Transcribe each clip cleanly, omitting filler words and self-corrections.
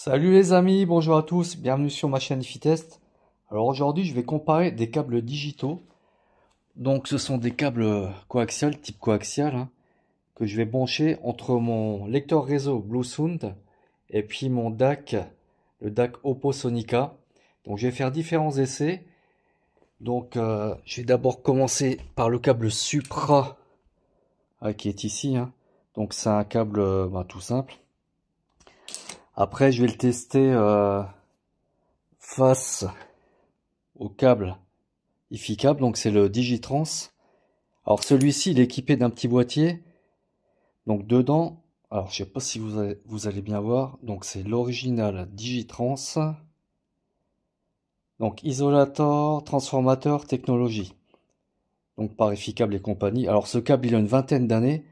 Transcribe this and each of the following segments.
Salut les amis, bonjour à tous, bienvenue sur ma chaîne IFITest. Alors aujourd'hui je vais comparer des câbles digitaux. Donc ce sont des câbles coaxial, type coaxial, que je vais brancher entre mon lecteur réseau Bluesound et puis mon DAC, le DAC Oppo Sonica. Donc je vais faire différents essais. Donc je vais d'abord commencer par le câble Supra qui est ici. Donc c'est un câble tout simple. Après, je vais le tester face au câble IFI-câble, donc c'est le Digitrans. Alors celui-ci, il est équipé d'un petit boîtier. Donc dedans, alors je sais pas si vous allez bien voir, donc c'est l'original Digitrans. Donc isolateur, transformateur, technologie. Donc par IFI-câble et compagnie. Alors ce câble, il a une vingtaine d'années.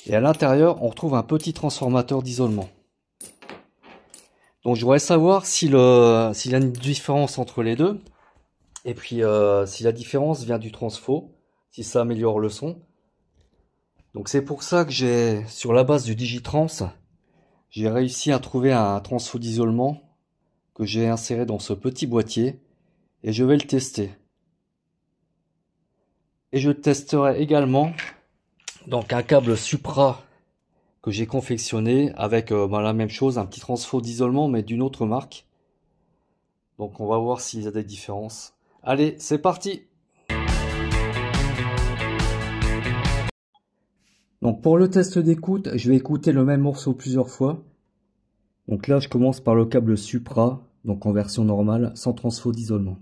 Et à l'intérieur, on retrouve un petit transformateur d'isolement. Donc je voudrais savoir s'il y a une différence entre les deux. Et puis si la différence vient du transfo, si ça améliore le son. Donc c'est pour ça que sur la base du Digitrans, j'ai réussi à trouver un transfo d'isolement que j'ai inséré dans ce petit boîtier. Et je vais le tester. Et je testerai également donc un câble Supra que j'ai confectionné avec la même chose, un petit transfo d'isolement mais d'une autre marque. Donc on va voir s'il y a des différences. Allez, c'est parti! Donc pour le test d'écoute, je vais écouter le même morceau plusieurs fois. Donc là je commence par le câble Supra, donc en version normale, sans transfo d'isolement.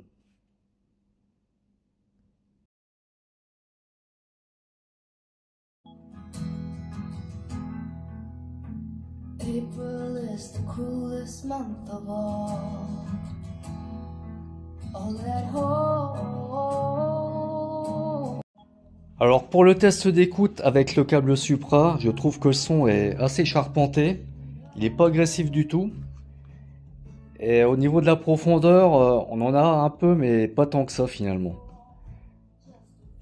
April is the coolest month of all. All at home. Alors pour le test d'écoute avec le câble Supra, je trouve que le son est assez charpenté. Il n'est pas agressif du tout. Et au niveau de la profondeur, on en a un peu, mais pas tant que ça finalement.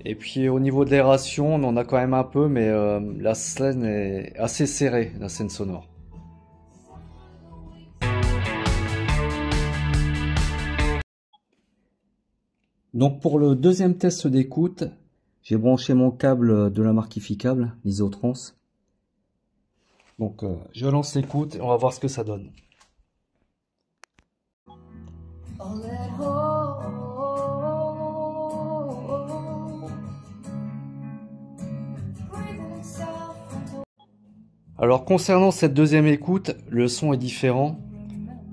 Et puis au niveau de l'aération, on en a quand même un peu, mais la scène est assez serrée, la scène sonore. Donc pour le deuxième test d'écoute, j'ai branché mon câble de la marque IFI-câble, l'Isotrans. Donc je lance l'écoute et on va voir ce que ça donne. All at home. Breathing soft into Alors concernant cette deuxième écoute, le son est différent.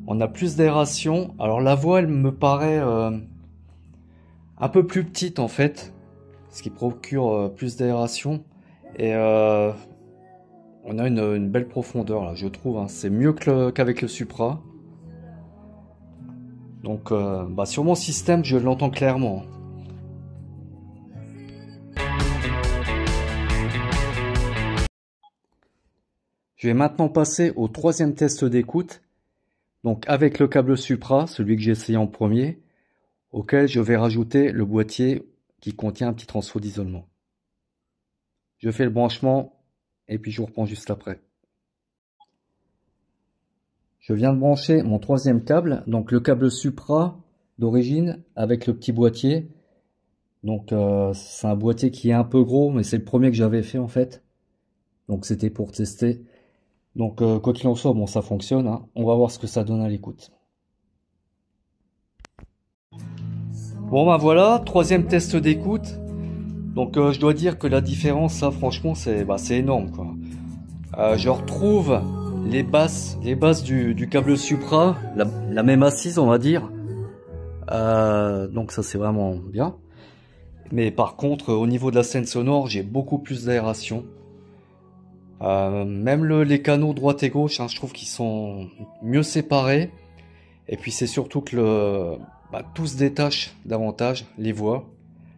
On a plus d'aération. Alors la voix, elle me paraît un peu plus petite en fait, ce qui procure plus d'aération. Et on a une belle profondeur là, je trouve. C'est mieux qu'avec le Supra. Donc sur mon système, je l'entends clairement. Je vais maintenant passer au troisième test d'écoute. Donc avec le câble Supra, celui que j'ai essayé en premier, auquel je vais rajouter le boîtier qui contient un petit transfo d'isolement. Je fais le branchement et puis je vous reprends juste après. Je viens de brancher mon troisième câble, donc le câble Supra d'origine avec le petit boîtier. Donc c'est un boîtier qui est un peu gros, mais c'est le premier que j'avais fait en fait. Donc c'était pour tester. Donc quoi qu'il en soit, bon ça fonctionne. On va voir ce que ça donne à l'écoute. Bon voilà, troisième test d'écoute. Donc je dois dire que la différence là franchement c'est énorme quoi. Je retrouve les basses du câble Supra, la même assise on va dire. Donc ça c'est vraiment bien. Mais par contre au niveau de la scène sonore j'ai beaucoup plus d'aération. Même les canaux droite et gauche, je trouve qu'ils sont mieux séparés. Et puis c'est surtout que tout se détache davantage, les voix,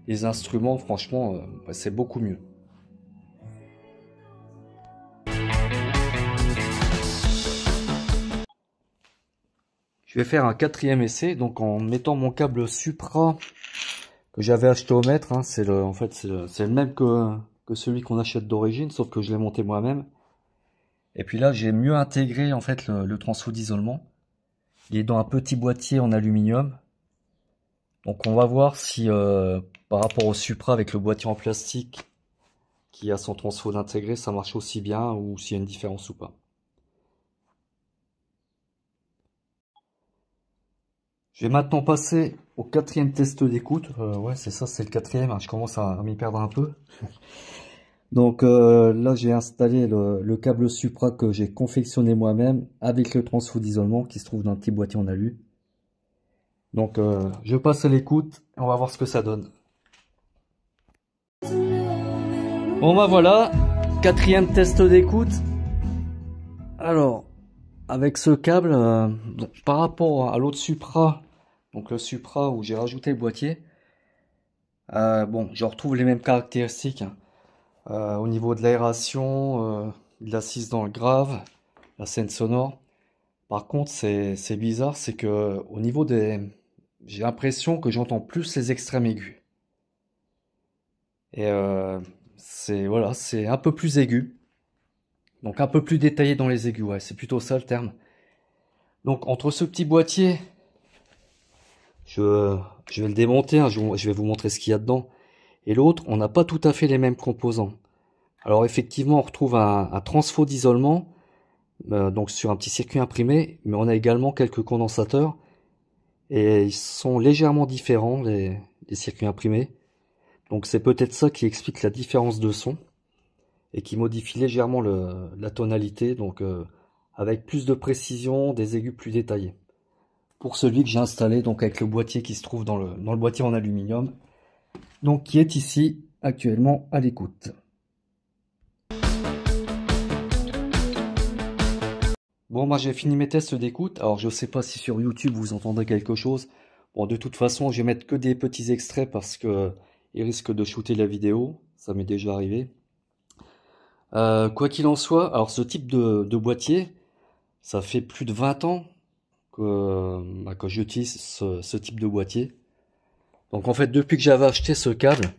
les instruments, franchement, c'est beaucoup mieux. Je vais faire un quatrième essai, donc en mettant mon câble Supra que j'avais acheté au mètre. C'est le même que celui qu'on achète d'origine, sauf que je l'ai monté moi-même. Et puis là, j'ai mieux intégré en fait le transfo d'isolement. il est dans un petit boîtier en aluminium. Donc on va voir si par rapport au Supra avec le boîtier en plastique qui a son transfo intégré, ça marche aussi bien ou s'il y a une différence ou pas. Je vais maintenant passer au quatrième test d'écoute. Ouais, c'est ça, c'est le quatrième, hein. Je commence à m'y perdre un peu. Donc là, j'ai installé le câble Supra que j'ai confectionné moi-même avec le transfo d'isolement qui se trouve dans un petit boîtier en alu. Donc je passe à l'écoute et on va voir ce que ça donne. Bon bah voilà, quatrième test d'écoute. Alors, avec ce câble, donc, par rapport à l'autre Supra, donc le Supra où j'ai rajouté le boîtier, bon, je retrouve les mêmes caractéristiques, hein. Au niveau de l'aération, de l'assise dans le grave, la scène sonore. Par contre, c'est bizarre, c'est que au niveau des... J'ai l'impression que j'entends plus les extrêmes aigus. Et voilà, c'est un peu plus aigu. Donc un peu plus détaillé dans les aigus, ouais, c'est plutôt ça le terme. Donc entre ce petit boîtier, je vais le démonter, hein, je vais vous montrer ce qu'il y a dedans. Et l'autre, on n'a pas tout à fait les mêmes composants. Alors effectivement, on retrouve un transfo d'isolement, donc sur un petit circuit imprimé, mais on a également quelques condensateurs. Et ils sont légèrement différents, les circuits imprimés. Donc c'est peut-être ça qui explique la différence de son et qui modifie légèrement la tonalité, donc avec plus de précision, des aigus plus détaillés. Pour celui que j'ai installé, donc avec le boîtier qui se trouve dans le boîtier en aluminium, donc qui est ici actuellement à l'écoute. Bon, moi j'ai fini mes tests d'écoute. Alors je sais pas si sur YouTube vous entendrez quelque chose. Bon, de toute façon, je vais mettre que des petits extraits parce que il risque de shooter la vidéo. Ça m'est déjà arrivé. Quoi qu'il en soit, alors ce type de boîtier, ça fait plus de 20 ans que j'utilise ce type de boîtier. Donc en fait, depuis que j'avais acheté ce câble,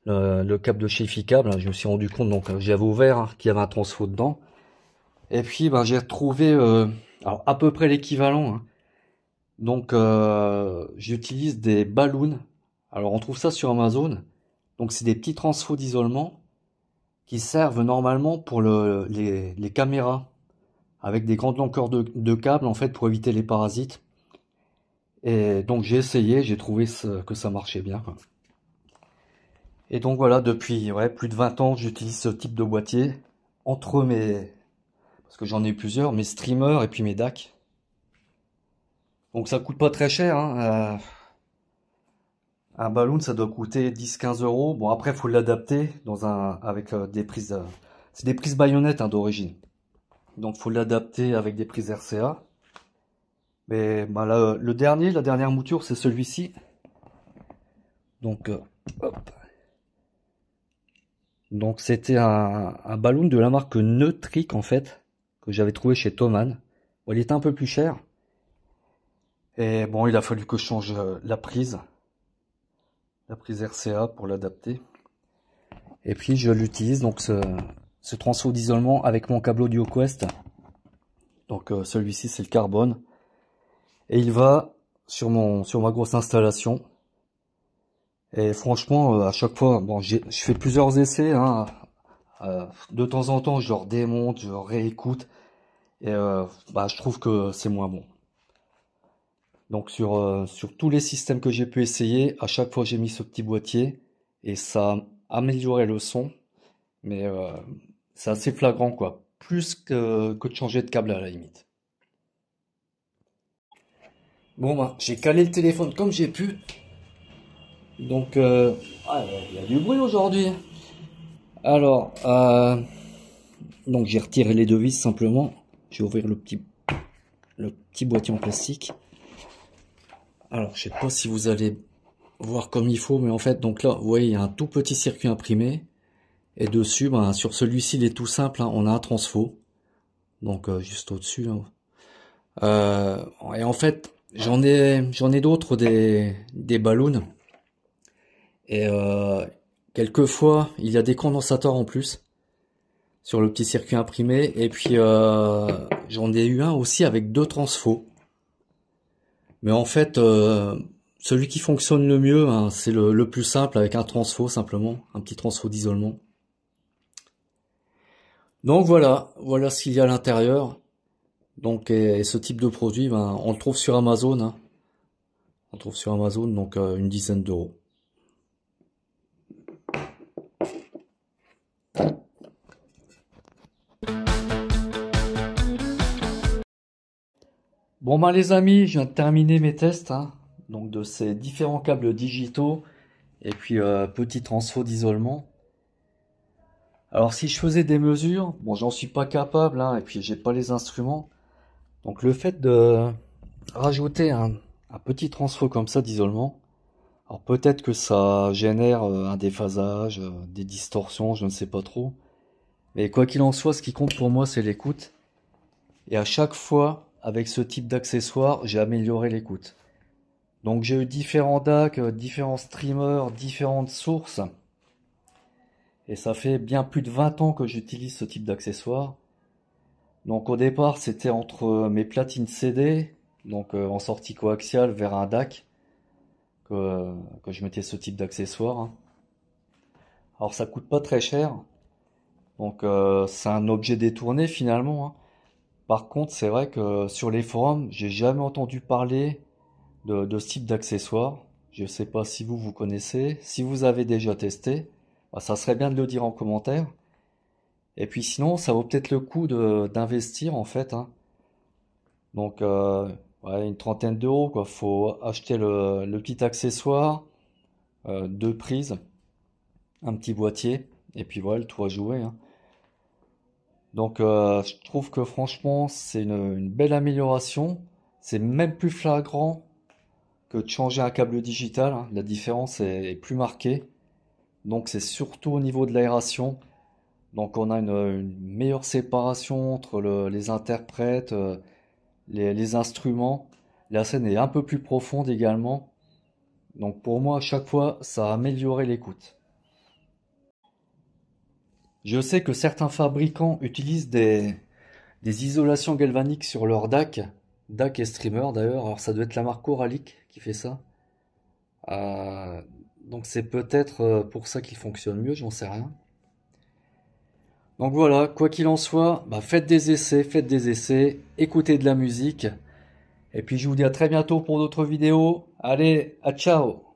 le câble de chez Ficable, je me suis rendu compte, donc j'avais ouvert, hein, qu'il y avait un transfo dedans. Et puis ben, j'ai retrouvé alors, à peu près l'équivalent, hein. Donc j'utilise des balloons. Alors on trouve ça sur Amazon. Donc c'est des petits transfos d'isolement qui servent normalement pour les caméras avec des grandes longueurs de câbles en fait pour éviter les parasites. Et donc j'ai essayé, j'ai trouvé que ça marchait bien, quoi. Et donc voilà, depuis plus de 20 ans, j'utilise ce type de boîtier entre parce que j'en ai plusieurs, mes streamers et puis mes DAC. Donc ça coûte pas très cher, hein. Un ballon, ça doit coûter 10-15 euros. Bon, après, faut l'adapter avec des prises. C'est des prises baïonnettes, hein, d'origine. Donc, faut l'adapter avec des prises RCA. Mais bah, là, la dernière mouture, c'est celui-ci. Donc, hop. Donc, c'était un ballon de la marque Neutric, en fait, que j'avais trouvé chez Thomann. Bon, il était un peu plus cher. Et bon, il a fallu que je change la prise RCA pour l'adapter. Et puis je l'utilise, donc ce transfo d'isolement avec mon câble AudioQuest. Donc celui-ci c'est le carbone. Et il va sur ma grosse installation. Et franchement, à chaque fois, bon, je fais plusieurs essais, hein. De temps en temps, je le redémonte, je le réécoute. Et je trouve que c'est moins bon. Donc sur tous les systèmes que j'ai pu essayer, à chaque fois j'ai mis ce petit boîtier et ça a amélioré le son, mais c'est assez flagrant, quoi, plus que de changer de câble à la limite. Bon bah j'ai calé le téléphone comme j'ai pu, donc il y a du bruit aujourd'hui. Alors donc j'ai retiré les deux vis simplement, je vais ouvrir le petit boîtier en plastique. Alors, je sais pas si vous allez voir comme il faut, mais en fait, donc là, vous voyez, il y a un tout petit circuit imprimé. Et dessus, ben, sur celui-ci, il est tout simple, hein, on a un transfo. Donc, juste au-dessus, hein. Et en fait, j'en ai d'autres, des ballons. Et quelquefois, il y a des condensateurs en plus sur le petit circuit imprimé. Et puis j'en ai eu un aussi avec 2 transfos. Mais en fait, celui qui fonctionne le mieux, hein, c'est le plus simple avec un transfo simplement, un petit transfo d'isolement. Donc voilà ce qu'il y a à l'intérieur. Donc et ce type de produit, ben, on le trouve sur Amazon, hein. On le trouve sur Amazon, donc une dizaine d'euros. Bon ben les amis, je viens de terminer mes tests, hein, donc de ces différents câbles digitaux et puis petit transfo d'isolement. Alors si je faisais des mesures, bon j'en suis pas capable, hein, et puis j'ai pas les instruments. Donc le fait de rajouter un petit transfo comme ça d'isolement, alors peut-être que ça génère un déphasage, des distorsions, je ne sais pas trop. Mais quoi qu'il en soit, ce qui compte pour moi c'est l'écoute. Et à chaque fois, avec ce type d'accessoire, j'ai amélioré l'écoute. Donc j'ai eu différents DAC, différents streamers, différentes sources. Et ça fait bien plus de 20 ans que j'utilise ce type d'accessoire. Donc au départ, c'était entre mes platines CD, donc en sortie coaxiale vers un DAC, que je mettais ce type d'accessoire, hein. Alors ça coûte pas très cher, donc c'est un objet détourné finalement, hein. Par contre, c'est vrai que sur les forums, j'ai jamais entendu parler de ce type d'accessoire. Je sais pas si vous connaissez. Si vous avez déjà testé, bah, ça serait bien de le dire en commentaire. Et puis sinon, ça vaut peut-être le coup d'investir en fait, hein. Donc ouais, une trentaine d'euros quoi. Faut acheter le petit accessoire, 2 prises, un petit boîtier, et puis voilà, le tout à jouer, hein. Donc je trouve que franchement c'est une belle amélioration. C'est même plus flagrant que de changer un câble digital, hein. La différence est plus marquée. Donc c'est surtout au niveau de l'aération. Donc on a une meilleure séparation entre les interprètes, les instruments. La scène est un peu plus profonde également. Donc pour moi à chaque fois ça a amélioré l'écoute. Je sais que certains fabricants utilisent des isolations galvaniques sur leur DAC et streamer d'ailleurs. Alors ça doit être la marque Coralic qui fait ça. Euh, donc c'est peut-être pour ça qu'il fonctionne mieux, j'en sais rien. Donc voilà, quoi qu'il en soit, bah faites des essais, écoutez de la musique. Et puis je vous dis à très bientôt pour d'autres vidéos. Allez, à ciao!